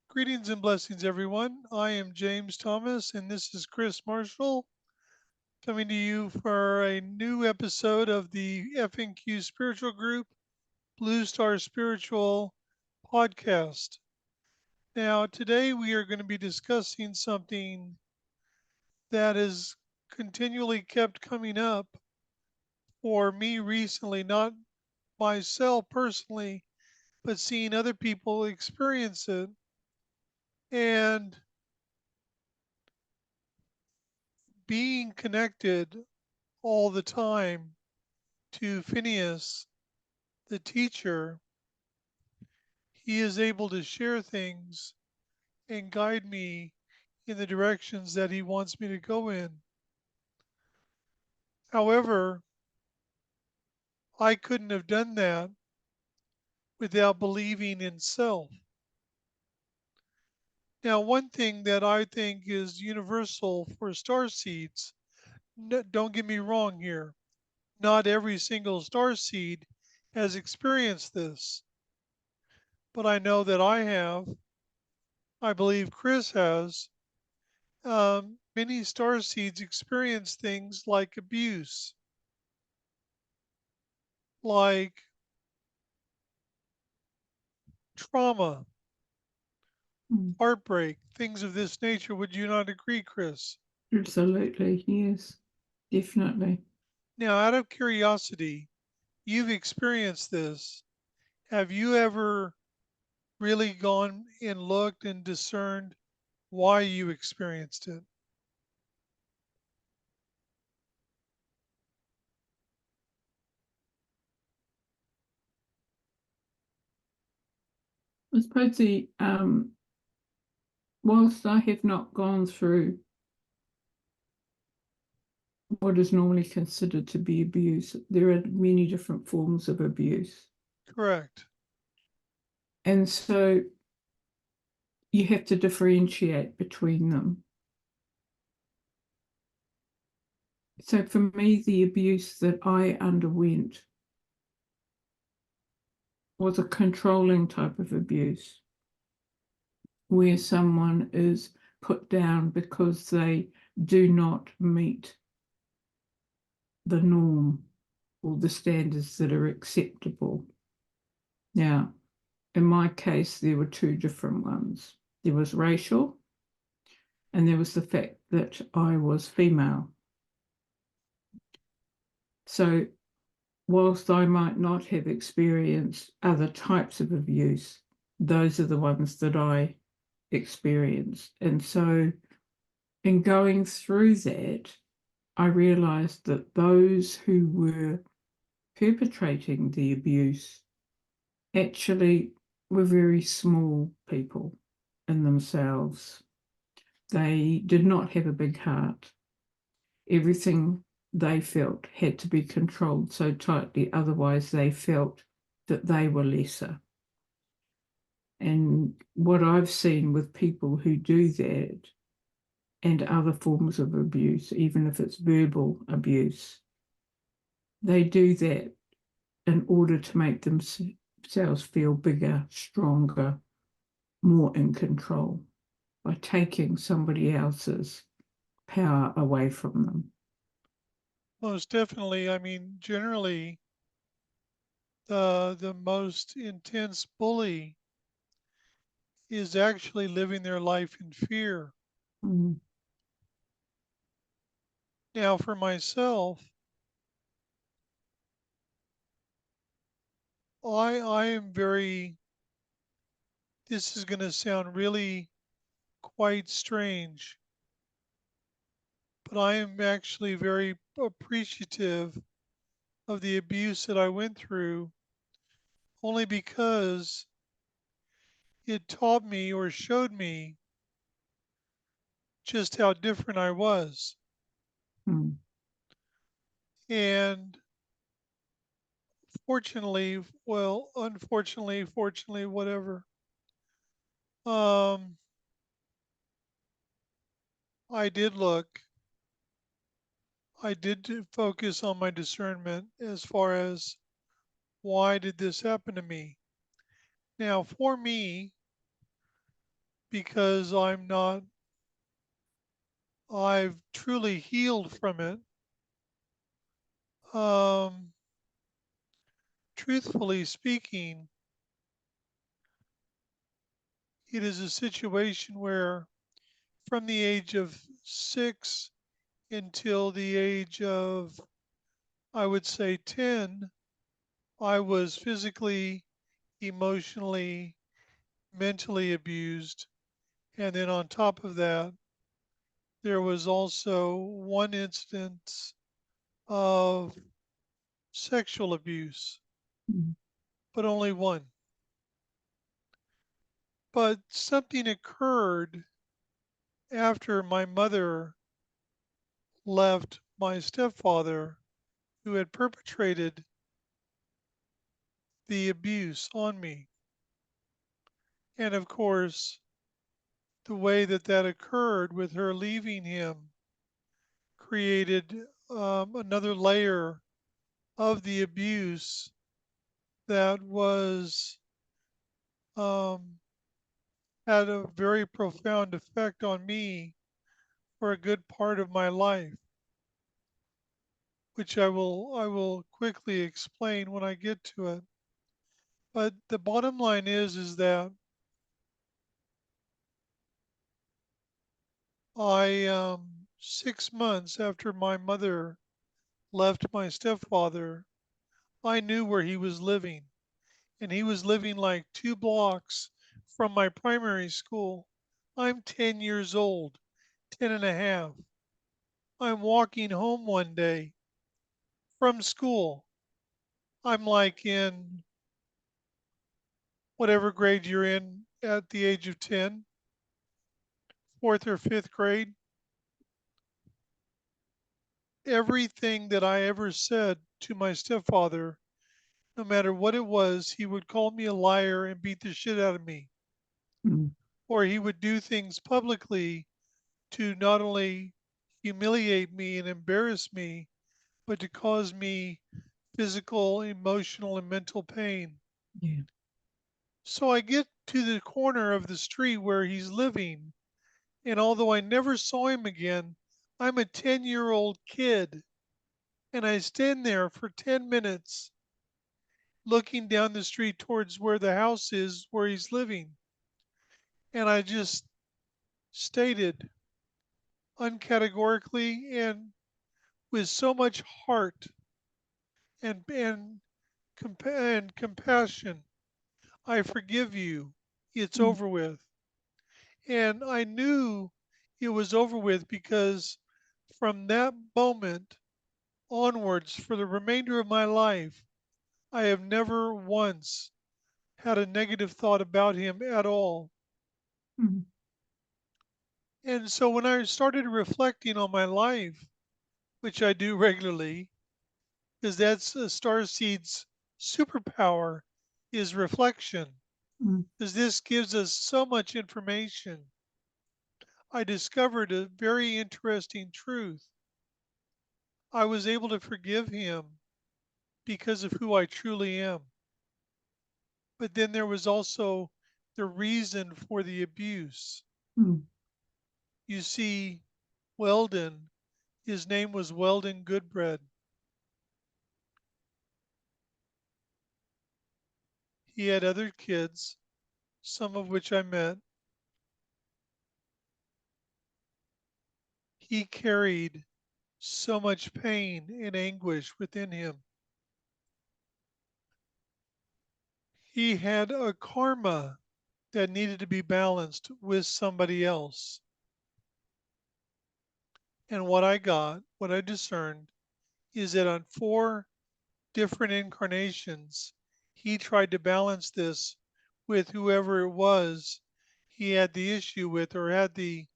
Greetings and blessings, everyone. I am James Thomas, and this is Chris Marshall coming to you for a new episode of the FNQ Spiritual Group Blue Star Spiritual Podcast. Now, today we are going to be discussing something that has continually kept coming up for me recently, not myself personally, but seeing other people experience it. And being connected all the time to Phineas, the teacher, he is able to share things and guide me in the directions that he wants me to go in. However, I couldn't have done that without believing in self. Now, one thing that I think is universal for star seeds, don't get me wrong here, not every single star seed has experienced this, but I know that I have. I believe Chris has. Many star seeds experience things like abuse, like trauma, Mm, heartbreak, things of this nature. Would you not agree, Chris? absolutely, yes, definitely. Now, out of curiosity, you've experienced this. Have you ever really gone and looked and discerned why you experienced it? I suppose whilst I have not gone through what is normally considered to be abuse, there are many different forms of abuse. Correct. And so you have to differentiate between them. So for me, the abuse that I underwent was a controlling type of abuse, where someone is put down because they do not meet the norm or the standards that are acceptable. Now, in my case, there were two different ones. There was racial, and there was the fact that I was female. So, whilst I might not have experienced other types of abuse, those are the ones that I experienced. And so, in going through that, I realised that those who were perpetrating the abuse actually were very small people in themselves. They did not have a big heart. Everything they felt had to be controlled so tightly, otherwise, they felt that they were lesser. And what I've seen with people who do that and other forms of abuse, even if it's verbal abuse, they do that in order to make themselves feel bigger, stronger, more in control by taking somebody else's power away from them. Most definitely. I mean, generally, the most intense bully is actually living their life in fear. Mm, Now, for myself, I am very, this is going to sound really quite strange, but I am actually very appreciative of the abuse that I went through only because it taught me or showed me just how different I was. mm, And fortunately, well, unfortunately, fortunately, whatever, um, I did look, I did focus on my discernment as far as why did this happen to me? Now, for me, because I've truly healed from it. Um, Truthfully speaking, it is a situation where from the age of 6 until the age of, I would say, 10, I was physically, emotionally, mentally abused. And then on top of that, there was also one instance of sexual abuse, mm, but only one. But something occurred after my mother left my stepfather, who had perpetrated the abuse on me. And of course, the way that that occurred with her leaving him created another layer of the abuse that was um, had a very profound effect on me for a good part of my life, which I will quickly explain when I get to it. But the bottom line is that I 6 months after my mother left my stepfather, I knew where he was living, and he was living like 2 blocks from my primary school. I'm 10 years old, 10 and a half. I'm walking home one day from school. I'm like in whatever grade you're in at the age of 10, fourth or fifth grade. Everything that I ever said to my stepfather, no matter what it was, he would call me a liar and beat the shit out of me. mm, Or he would do things publicly to not only humiliate me and embarrass me, but to cause me physical, emotional, and mental pain. yeah. So I get to the corner of the street where he's living, and although I never saw him again, I'm a 10-year-old kid, and I stand there for 10 minutes looking down the street towards where the house is where he's living. And I just stated uncategorically and with so much heart and compassion, I forgive you. It's Mm, over with. And I knew it was over with because from that moment onwards, for the remainder of my life, I have never once had a negative thought about him at all. mm, And so when I started reflecting on my life, which I do regularly, because that's a starseed's superpower, is reflection. mm, Because this gives us so much information. I discovered a very interesting truth. I was able to forgive him because of who I truly am. But then there was also the reason for the abuse. mm, You see, Weldon, his name was Weldon Goodbread. He had other kids, some of which I met. He carried so much pain and anguish within him. He had a karma that needed to be balanced with somebody else. And what I discerned, is that on 4 different incarnations, he tried to balance this with whoever it was he had the issue with or had the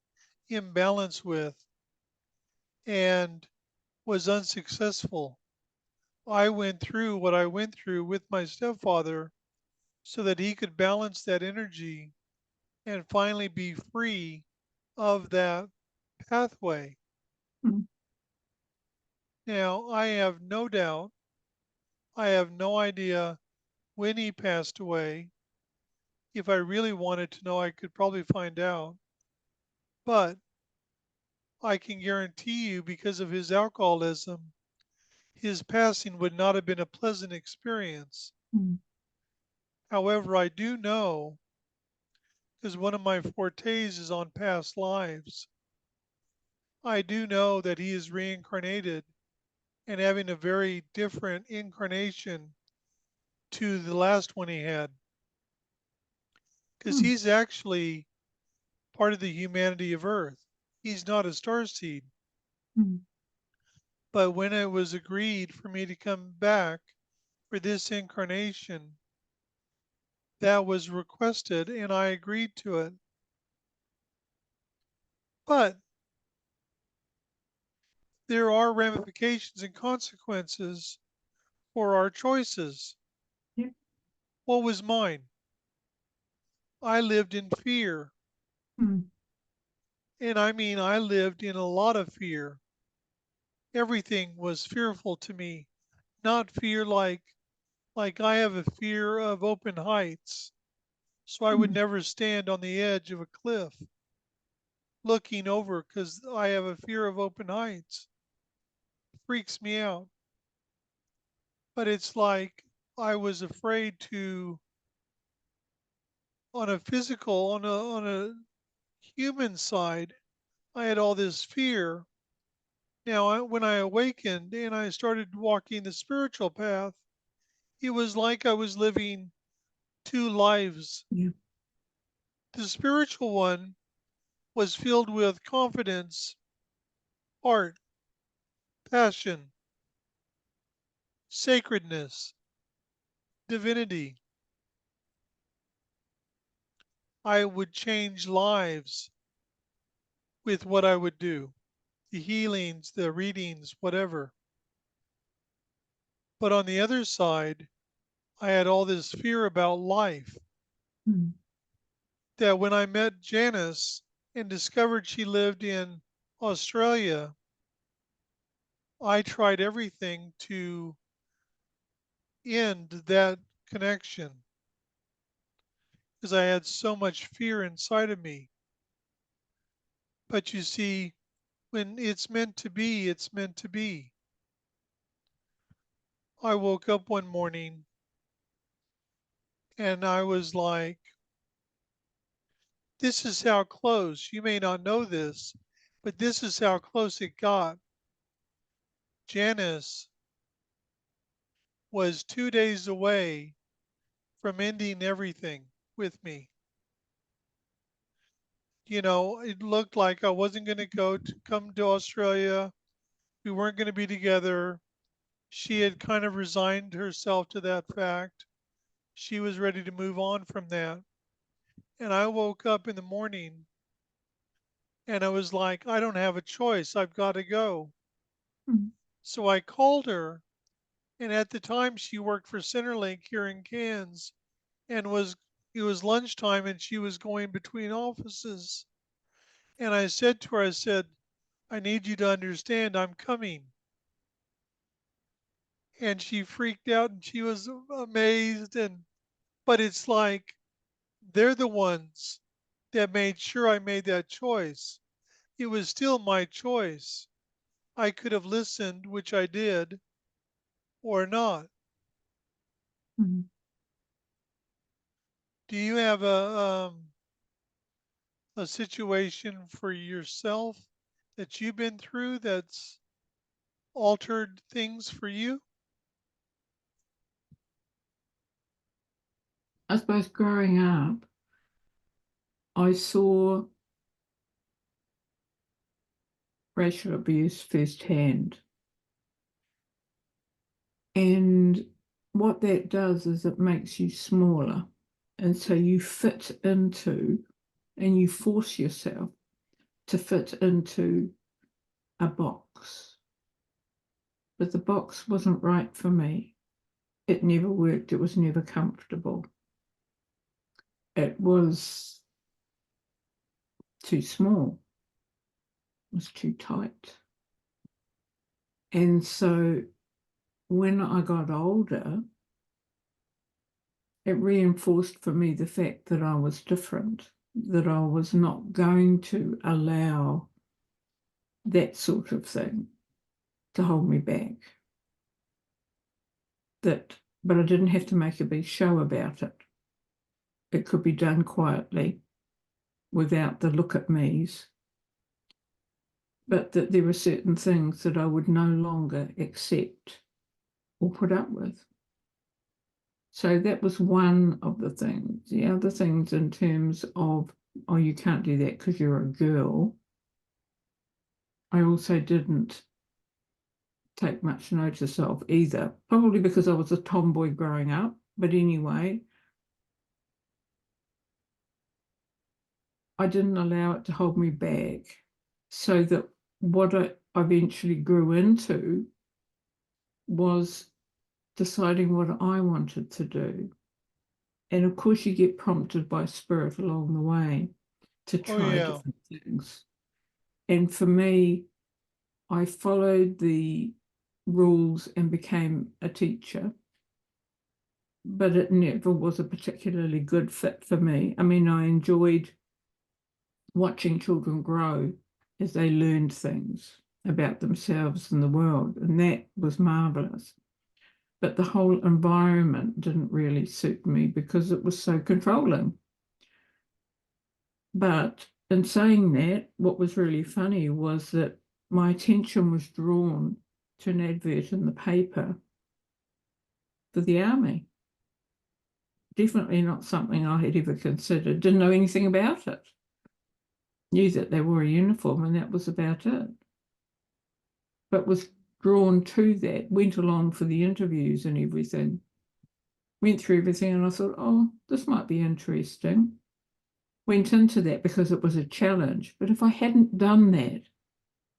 imbalance with and was unsuccessful. I went through what I went through with my stepfather so that he could balance that energy and finally be free of that pathway. mm, Now, I have no doubt, I have no idea when he passed away. If I really wanted to know, I could probably find out. But I can guarantee you, because of his alcoholism, his passing would not have been a pleasant experience. mm, However, I do know, because one of my fortes is on past lives, I do know that he is reincarnated and having a very different incarnation to the last one he had. Because mm, he's actually part of the humanity of Earth. He's not a starseed. mm, But when it was agreed for me to come back for this incarnation, that was requested and I agreed to it. But there are ramifications and consequences for our choices. yeah, What was mine? I lived in fear. mm, And I mean, I lived in a lot of fear. Everything was fearful to me. Not fear like I have a fear of open heights. So I would mm, never stand on the edge of a cliff looking over because I have a fear of open heights. It freaks me out. But it's like I was afraid to, on a physical, on a human side, I had all this fear. Now, when I awakened and I started walking the spiritual path, it was like I was living two lives. yeah, The spiritual one was filled with confidence, heart, passion, sacredness, divinity. I would change lives with what I would do, the healings, the readings, whatever. But on the other side, I had all this fear about life mm, that when I met Janice and discovered she lived in Australia, I tried everything to end that connection because I had so much fear inside of me. But you see, when it's meant to be, it's meant to be. I woke up one morning and I was like, this is how close, you may not know this, but this is how close it got. Janice was 2 days away from ending everything with me. You know, it looked like I wasn't going to come to Australia. We weren't going to be together. She had kind of resigned herself to that fact. She was ready to move on from that. And I woke up in the morning and I was like, I don't have a choice. I've got to go. mm, So I called her. And at the time, she worked for Centerlink here in Cairns and it was lunchtime and she was going between offices. And I said to her, I said, I need you to understand I'm coming. And she freaked out and she was amazed. But it's like they're the ones that made sure I made that choice. It was still my choice. I could have listened, which I did, or not. mm. Do you have a situation for yourself that you've been through that's altered things for you? I suppose growing up, I saw racial abuse firsthand. And what that does is it makes you smaller. And so you fit into and you force yourself to fit into a box. But the box wasn't right for me. It never worked. It was never comfortable. It was too small. It was too tight. And so when I got older, it reinforced for me the fact that I was different, that I was not going to allow that sort of thing to hold me back. But I didn't have to make a big show about it. It could be done quietly without the look at me's, but that there were certain things that I would no longer accept or put up with. So that was one of the things. The other things in terms of, oh, you can't do that because you're a girl, I also didn't take much notice of either, probably because I was a tomboy growing up. But anyway, I didn't allow it to hold me back, so that what I eventually grew into was deciding what I wanted to do. And of course, you get prompted by spirit along the way to Oh try yeah. different things. And for me, I followed the rules and became a teacher, but it never was a particularly good fit for me. I mean, I enjoyed watching children grow as they learned things about themselves and the world, and that was marvelous. But the whole environment didn't really suit me because it was so controlling. But in saying that, what was really funny was that my attention was drawn to an advert in the paper for the army. Definitely not something I had ever considered. Didn't know anything about it. Knew that they wore a uniform and that was about it. But was drawn to that, went along for the interviews and everything. Went through everything and I thought, oh, this might be interesting. Went into that because it was a challenge. But if I hadn't done that,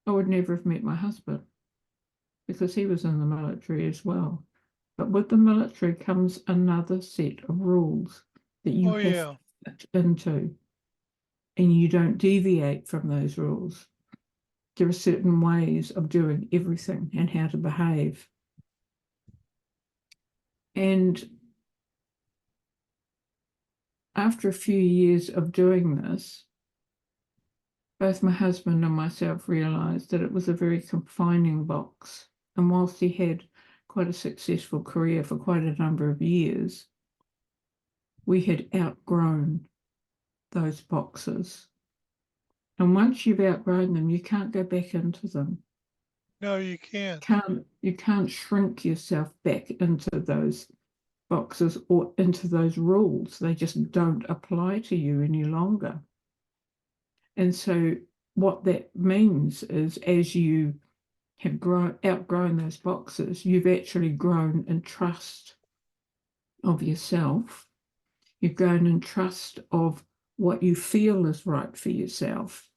I would never have met my husband because he was in the military as well. But with the military comes another set of rules that you Oh have yeah. to fit into, and you don't deviate from those rules. There are certain ways of doing everything and how to behave. And after a few years of doing this, both my husband and myself realised that it was a very confining box. And whilst he had quite a successful career for quite a number of years, we had outgrown those boxes. And once you've outgrown them, you can't go back into them. No, you can't. You can't shrink yourself back into those boxes or into those rules. They just don't apply to you any longer. And so what that means is as you have outgrown those boxes, you've actually grown in trust of yourself. You've grown in trust of what you feel is right for yourself.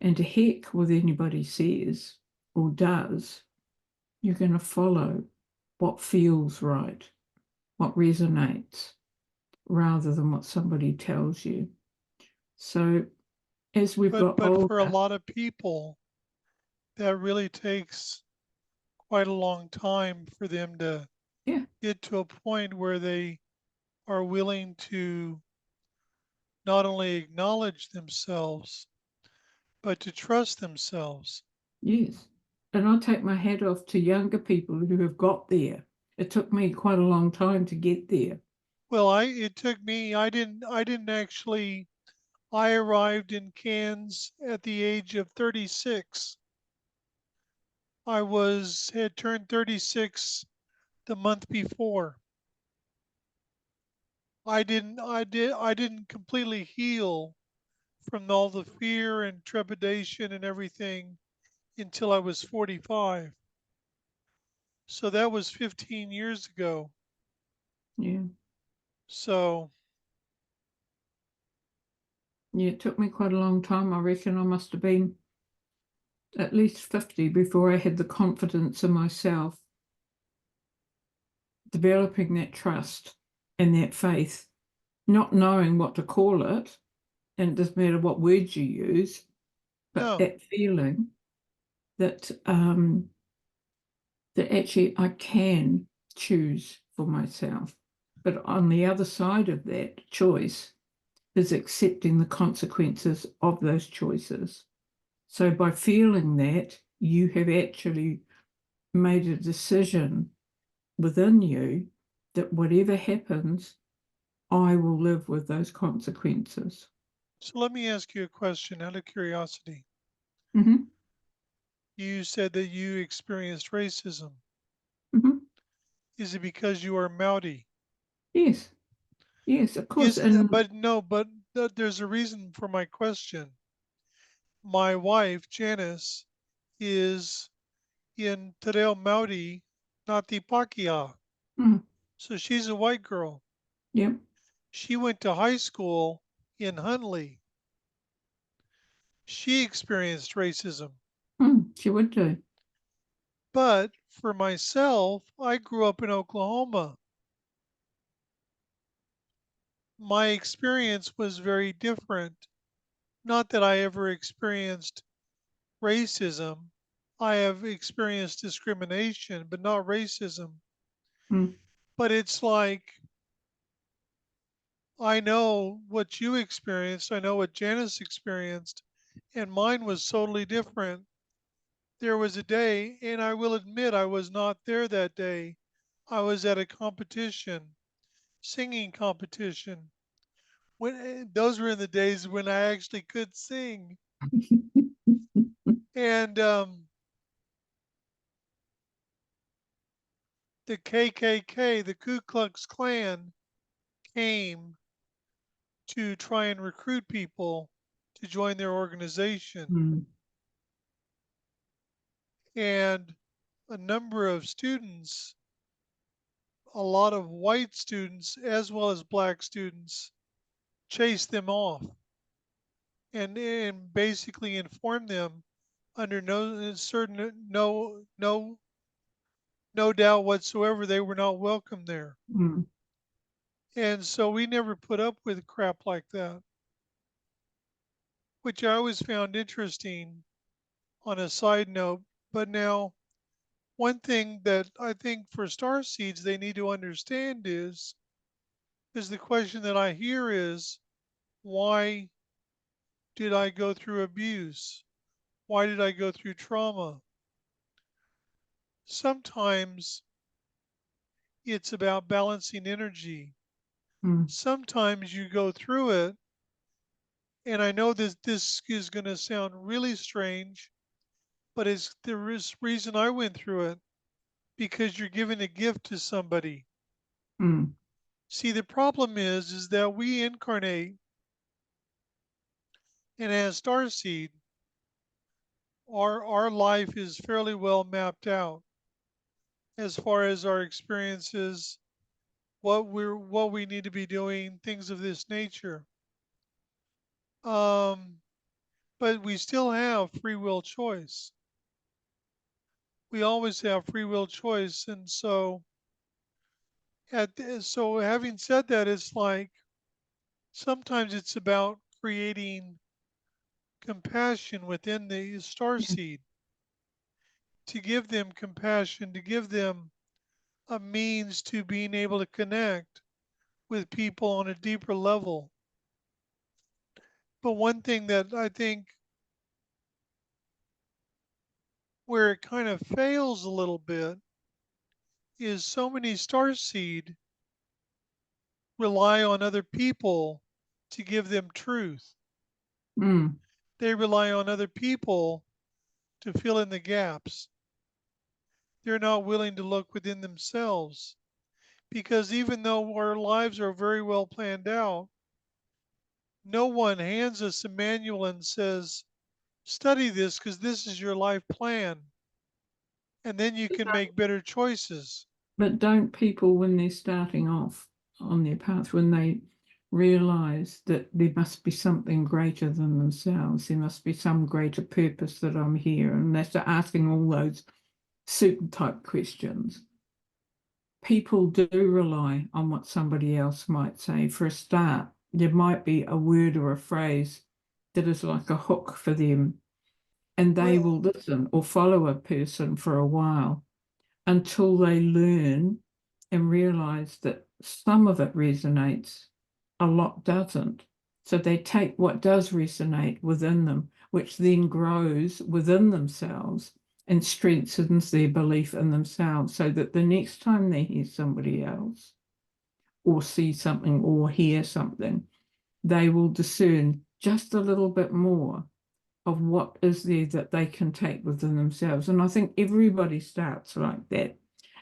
And to heck what anybody says or does, you're going to follow what feels right, what resonates, rather than what somebody tells you. So as we've got But for a older, lot of people, that really takes quite a long time for them to yeah, get to a point where they are willing to not only acknowledge themselves, but to trust themselves. yes. And I take my hat off to younger people who have got there. It took me quite a long time to get there. Well, it took me, I didn't actually, I arrived in Cairns at the age of 36. Had turned 36 the month before. I didn't completely heal from all the fear and trepidation and everything until I was 45. So that was 15 years ago. Yeah. So, Yeah, it took me quite a long time. I reckon I must have been at least 50 before I had the confidence in myself, developing that trust and that faith, not knowing what to call it. And it doesn't matter what words you use, but no, that feeling that that actually I can choose for myself. But on the other side of that choice is accepting the consequences of those choices. So by feeling that, you have actually made a decision within you that whatever happens, I will live with those consequences. So let me ask you a question out of curiosity. Mm-hmm. You said that you experienced racism. Mm-hmm. Is it because you are Maori? Yes, yes, of course. Is And but no, but there's a reason for my question. My wife, Janice, is in Te Reo Maori, Ngāti Pākehā. mm, So she's a white girl. yep, She went to high school in Hunley. She experienced racism. she would do. But for myself, I grew up in Oklahoma. My experience was very different. Not that I ever experienced racism. I have experienced discrimination, but not racism. Mm, But it's like I know what you experienced, I know what Janice experienced, and mine was totally different. There was a day, and I will admit I was not there that day. I was at a competition, singing competition. Those were in the days when I actually could sing, and the KKK, the Ku Klux Klan, came to try and recruit people to join their organization. mm, And a number of students, a lot of white students as well as black students, chased them off and basically informed them under no doubt whatsoever they were not welcome there. mm, And so we never put up with crap like that, which I always found interesting on a side note. But now, one thing that I think for star seeds they need to understand is the question that I hear is, why did I go through abuse? Why did I go through trauma? Sometimes it's about balancing energy. mm, Sometimes you go through it, and I know this is going to sound really strange, but it's the reason I went through it, because you're giving a gift to somebody. mm, See, the problem is that we incarnate, and as starseed, our life is fairly well mapped out as far as our experiences, what we need to be doing, things of this nature. Um, but we still have free will choice. We always have free will choice, and so having said that, it's like sometimes it's about creating compassion within the star yeah, seed, to give them compassion, to give them a means to being able to connect with people on a deeper level. But one thing that I think where it kind of fails a little bit is so many starseed rely on other people to give them truth. mm, They rely on other people to fill in the gaps. They're not willing to look within themselves because even though our lives are very well planned out, no one hands us a manual and says, study this because this is your life plan, and then you can make better choices. but don't people, when they're starting off on their path, when they realize that there must be something greater than themselves, there must be some greater purpose that I'm here, and they start asking all those super type questions, people do rely on what somebody else might say. For a start, there might be a word or a phrase that is like a hook for them, and they Well, will listen or follow a person for a while until they learn and realize that some of it resonates, a lot doesn't. So they take what does resonate within them, which then grows within themselves and strengthens their belief in themselves so that the next time they hear somebody else or see something or hear something, they will discern just a little bit more of what is there that they can take within themselves. And I think everybody starts like that.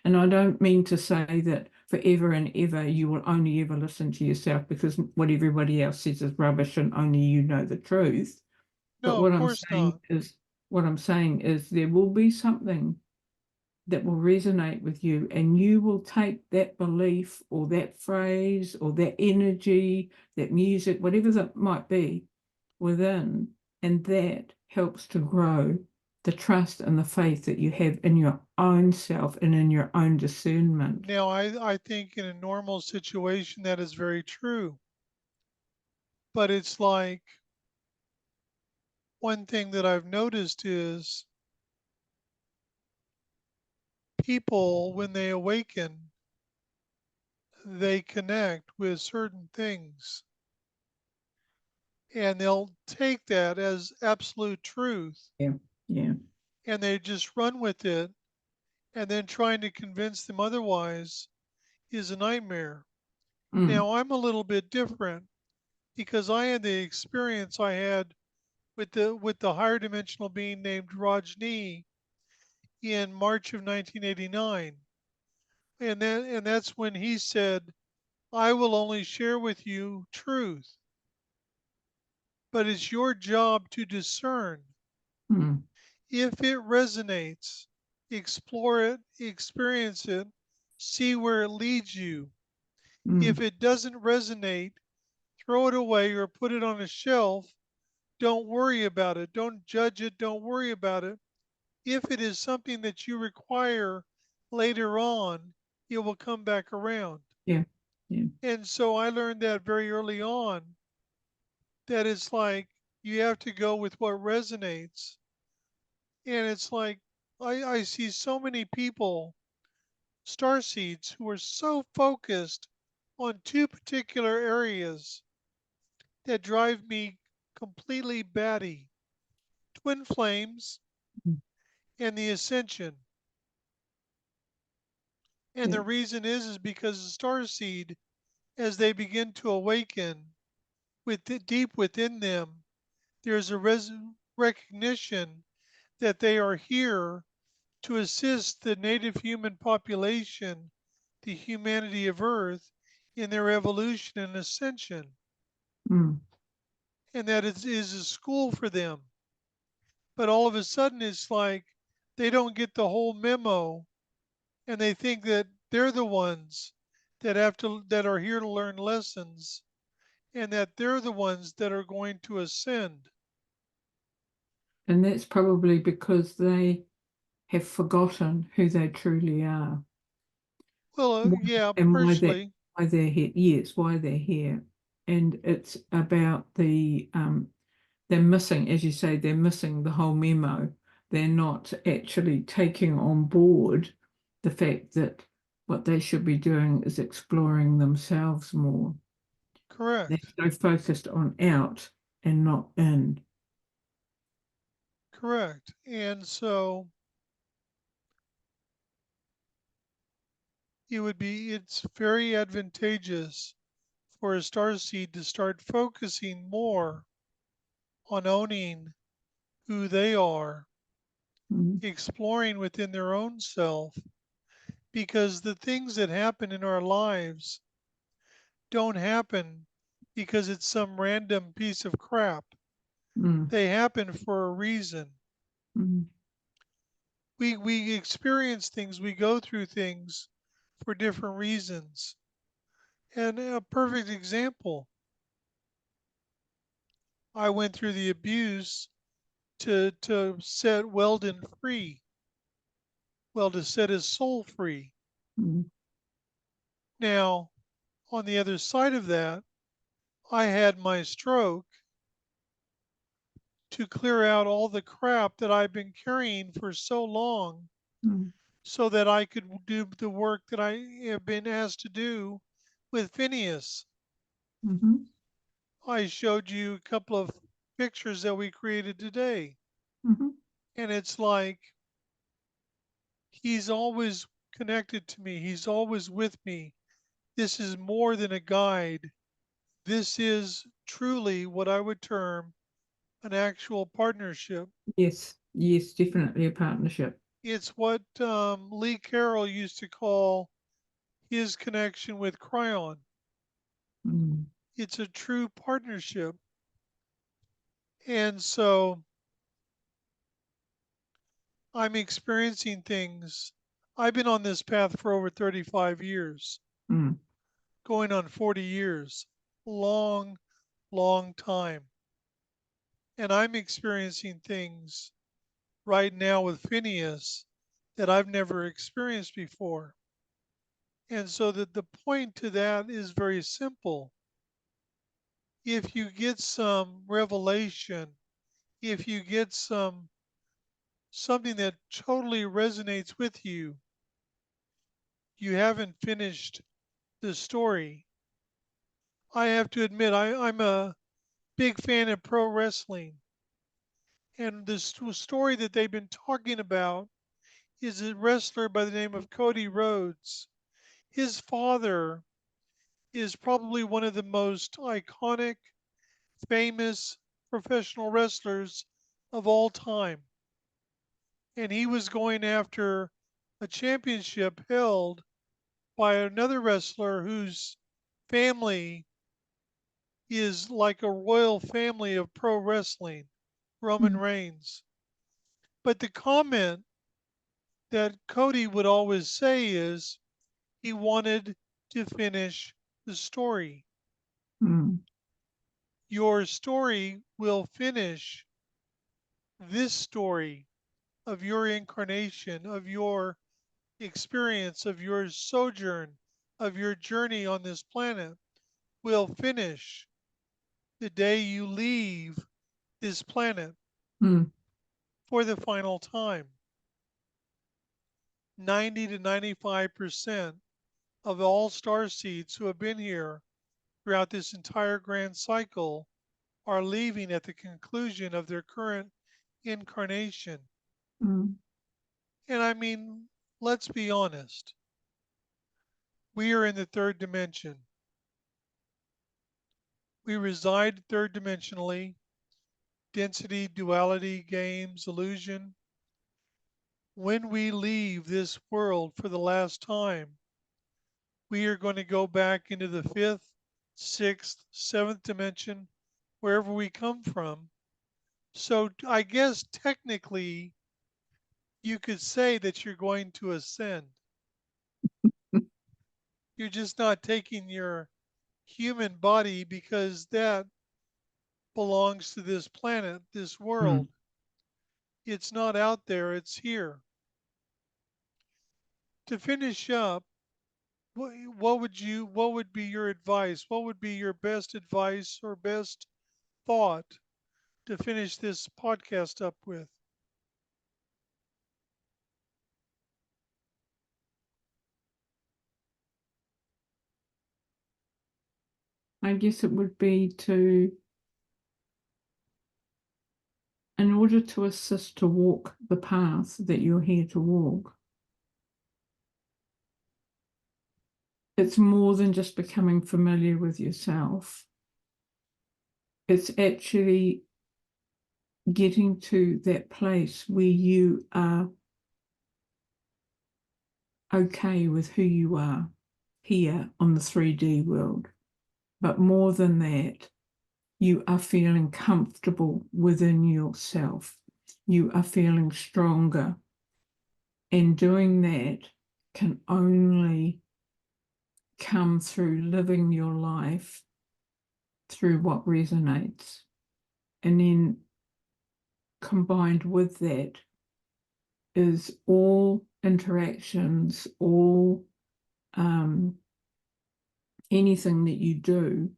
And I don't mean to say that forever and ever you will only ever listen to yourself because what everybody else says is rubbish and only you know the truth. But No, of course not. what I'm saying is there will be something that will resonate with you, and you will take that belief or that phrase or that energy, that music, whatever that might be within, and that helps to grow the trust and the faith that you have in your own self and in your own discernment. Now, I think in a normal situation that is very true. But it's like one thing that I've noticed is people, when they awaken, they connect with certain things and they'll take that as absolute truth Yeah, yeah. and they just run with it. And then trying to convince them otherwise is a nightmare. Mm, Now, I'm a little bit different because I had the experience I had with the higher dimensional being named Rajni in March of 1989. And that's when he said, I will only share with you truth, but it's your job to discern. mm, If it resonates, explore it, experience it, see where it leads you. If mm, it doesn't resonate, throw it away or put it on a shelf. Don't worry about it. Don't judge it. Don't worry about it. If it is something that you require later on, it will come back around. yeah, yeah. And so I learned that very early on that it's like you have to go with what resonates. And it's like I see so many people, starseeds, who are so focused on two particular areas that drive me completely batty: twin flames Mm, and the ascension. And yeah. the reason is because the starseed, as they begin to awaken deep within them, there's a recognition that they are here to assist the native human population, the humanity of Earth, in their evolution and ascension, Mm, and that it is a school for them. But all of a sudden, it's like they don't get the whole memo, and they think that they're the ones that are here to learn lessons, and that they're the ones that are going to ascend. and that's probably because they have forgotten who they truly are. Well, Why- yeah, and partially, why they're here. Yes, why they're here. And it's about they're missing, as you say, they're missing the whole memo. They're not actually taking on board the fact that what they should be doing is exploring themselves more. They're correct, so focused on out and not in. correct. And so it's very advantageous for a starseed to start focusing more on owning who they are, Mm, exploring within their own self, because the things that happen in our lives don't happen because it's some random piece of crap. mm, They happen for a reason. mm, We experience things, we go through things for different reasons. And a perfect example, I went through the abuse to set Weldon free. Well, to set his soul free. mm, Now, on the other side of that, I had my stroke to clear out all the crap that I've been carrying for so long mm, so that I could do the work that I have been asked to do with Phineas. Mm-hmm. I showed you a couple of pictures that we created today. Mm-hmm. And it's like he's always connected to me, he's always with me. This is more than a guide. This is truly what I would term an actual partnership. Yes, yes, definitely a partnership. It's what Lee Carroll used to call his connection with Cryon. Mm. It's a true partnership. And so I'm experiencing things. I've been on this path for over 35 years, Mm. going on 40 years. Long, long time. And I'm experiencing things right now with Phineas that I've never experienced before. And so that the point to that is very simple. If you get some revelation, if you get something that totally resonates with you, you haven't finished the story. I have to admit, I'm a big fan of pro wrestling. And the story that they've been talking about is a wrestler by the name of Cody Rhodes. His father is probably one of the most iconic, famous professional wrestlers of all time. And he was going after a championship held by another wrestler whose family is like a royal family of pro wrestling, Roman Mm. Reigns. But the comment that Cody would always say is he wanted to finish the story. Mm. Your story will finish this story of your incarnation, of your experience, of your sojourn, of your journey on this planet, will finish the day you leave this planet Mm. for the final time. 90 to 95% of all star seeds who have been here throughout this entire grand cycle are leaving at the conclusion of their current incarnation. Mm. And I mean, let's be honest. We are in the third dimension. We reside third dimensionally, density, duality, games, illusion. When we leave this world for the last time, we are going to go back into the fifth, sixth, seventh dimension, wherever we come from. So I guess technically you could say that you're going to ascend. You're just not taking your human body because that belongs to this planet, this Mm. world. It's not out there, it's here. To finish up, what would be your advice? What would be your best advice or best thought to finish this podcast up with? I guess it would be to, in order to assist to walk the path that you're here to walk, it's more than just becoming familiar with yourself. It's actually getting to that place where you are okay with who you are here on the 3D world. But more than that, you are feeling comfortable within yourself. You are feeling stronger. And doing that can only come through living your life through what resonates. And then combined with that is all interactions, all anything that you do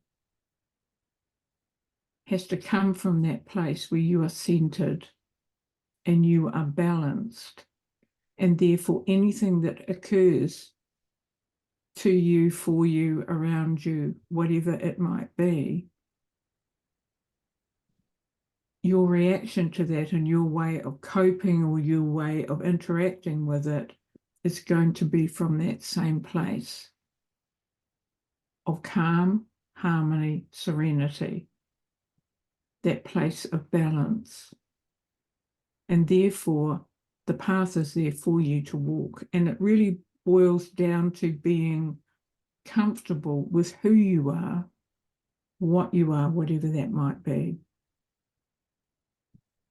has to come from that place where you are centered and you are balanced. And therefore, anything that occurs to you, for you, around you, whatever it might be, your reaction to that and your way of coping or your way of interacting with it is going to be from that same place of calm, harmony, serenity, that place of balance. And therefore, the path is there for you to walk. And it really boils down to being comfortable with who you are, what you are, whatever that might be,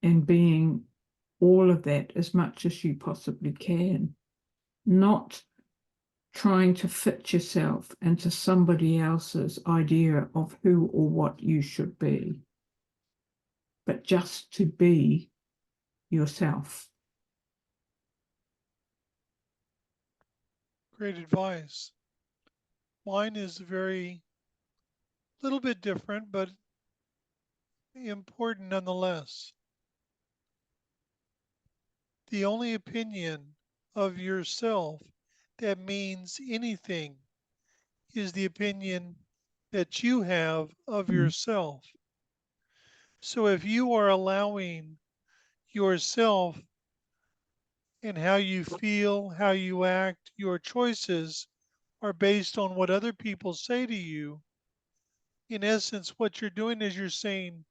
and being all of that as much as you possibly can, not trying to fit yourself into somebody else's idea of who or what you should be, but just to be yourself. Great advice. Mine is very little bit different, but important nonetheless. The only opinion of yourself that means anything is the opinion that you have of Mm, yourself. So if you are allowing yourself and how you feel, how you act, your choices are based on what other people say to you, in essence, what you're doing is you're saying,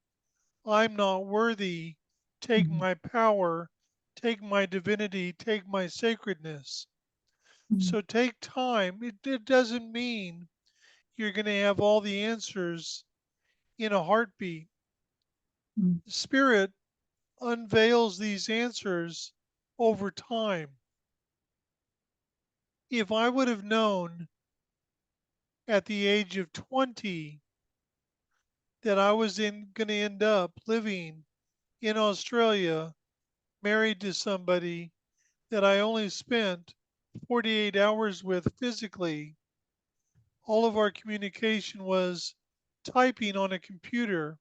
I'm not worthy, take mm, my power, take my divinity, take my sacredness. mm, So take time. It doesn't mean you're going to have all the answers in a heartbeat. mm, Spirit unveils these answers over time. If I would have known at the age of 20 that I was going to end up living in Australia, married to somebody that I only spent 48 hours with physically, all of our communication was typing on a computer,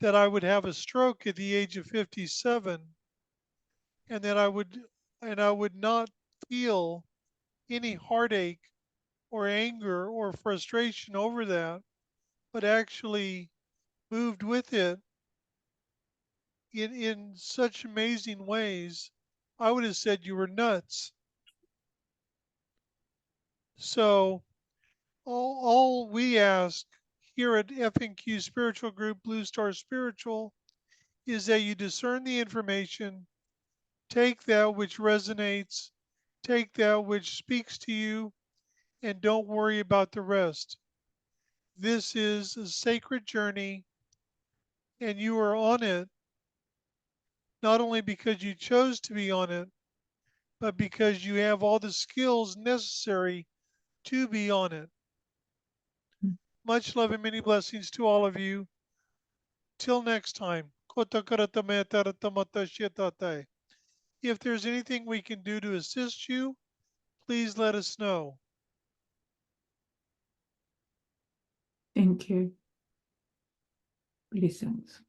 that I would have a stroke at the age of 57, and that I would not feel any heartache or anger or frustration over that, but actually moved with it in such amazing ways, I would have said you were nuts. So all we ask here at FNQ Spiritual Group Blue Star Spiritual is that you discern the information, take that which resonates, take that which speaks to you, and don't worry about the rest. This is a sacred journey, and you are on it not only because you chose to be on it, but because you have all the skills necessary to be on it. mm. Much love and many blessings to all of you. Till next time. If there's anything we can do to assist you, please let us know. Thank you. Blessings.